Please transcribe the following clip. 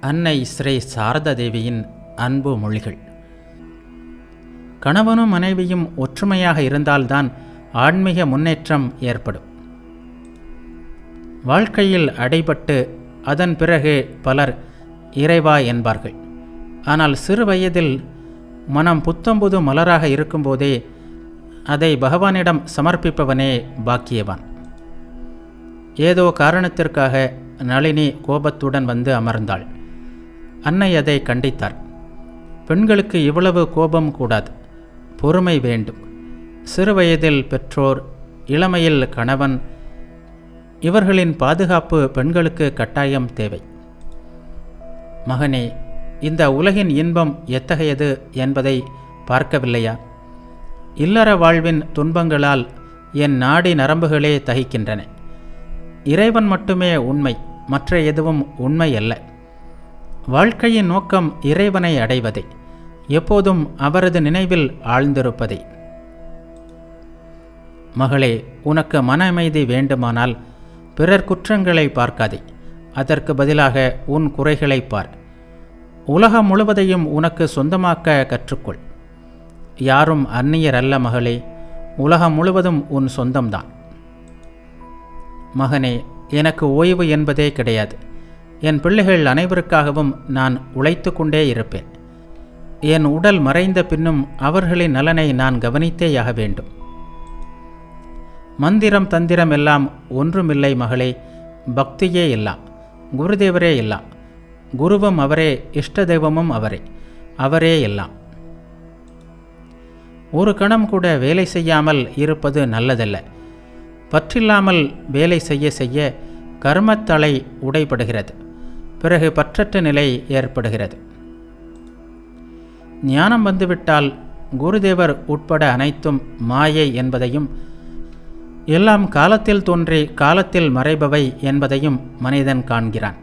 அன்னை ஸ்ரீ சாரதா தேவியின் அன்பு மொழிகள். கணவனும் மனைவியும் ஒற்றுமையாக இருந்தால்தான் ஆன்மீக முன்னேற்றம் ஏற்படும். வாழ்க்கையில் அடைபட்டு அதன் பிறகு பலர் இறைவா என்பார்கள். ஆனால் சிறு வயதில் மனம் புத்தம்புது மலராக இருக்கும்போதே அதை பகவானிடம் சமர்ப்பிப்பவனே பாக்கியவான். ஏதோ காரணத்திற்காக நளினி கோபத்துடன் வந்து அமர்ந்தாள். அன்னை அதை கண்டித்தார். பெண்களுக்கு இவ்வளவு கோபம் கூடாது, பொறுமை வேண்டும். சிறுவயதில் பெற்றோர், இளமையில் கணவன், இவர்களின் பாதுகாப்பு பெண்களுக்கு கட்டாயம் தேவை. மகனே, இந்த உலகின் இன்பம் எத்தகையது என்பதை பார்க்கவில்லையா? இல்லற வாழ்வின் துன்பங்களால் என் நாடி நரம்புகளே தகிக்கின்றன. இறைவன் மட்டுமே உண்மை, மற்ற எதுவும் உண்மை அல்ல. வாழ்க்கையின் நோக்கம் இறைவனை அடைவதே, எப்போதும் அவரது நினைவில் ஆழ்ந்திருப்பதே. மகளே, உனக்கு மன அமைதி வேண்டுமானால் பிறர் குற்றங்களை பார்க்காதே, அதற்கு பதிலாக உன் குறைகளை பார். உலகம் முழுவதையும் உனக்கு சொந்தமாக்க கற்றுக்கொள். யாரும் அந்நியர் அல்ல மகளே, உலகம் முழுவதும் உன் சொந்தம்தான். மகனே, எனக்கு ஓய்வு என்பதே கிடையாது. என் பிள்ளைகள் அனைவருக்காகவும் நான் உழைத்து கொண்டே இருப்பேன். என் உடல் மறைந்த பின்னும் அவர்களின் நலனை நான் கவனித்தேயாக வேண்டும். மந்திரம் தந்திரம் எல்லாம் ஒன்றுமில்லை மகளே, பக்தியே எல்லாம். குருதேவரே எல்லாம். குருவும் அவரே, இஷ்ட தெய்வமும் அவரே, அவரே எல்லாம். ஒரு கணம் கூட வேலை செய்யாமல் இருப்பது நல்லதல்ல. பற்றில்லாமல் வேலை செய்ய செய்ய கர்மத்தலை உடைபடுகிறது. பிறகு பற்றற்ற நிலை ஏற்படுகிறது. ஞானம் வந்துவிட்டால் குருதேவர் உட்பட அனைத்தும் மாயை என்பதையும், எல்லாம் காலத்தில் தோன்றி காலத்தில் மறைபவை என்பதையும் மனிதன் காண்கிறான்.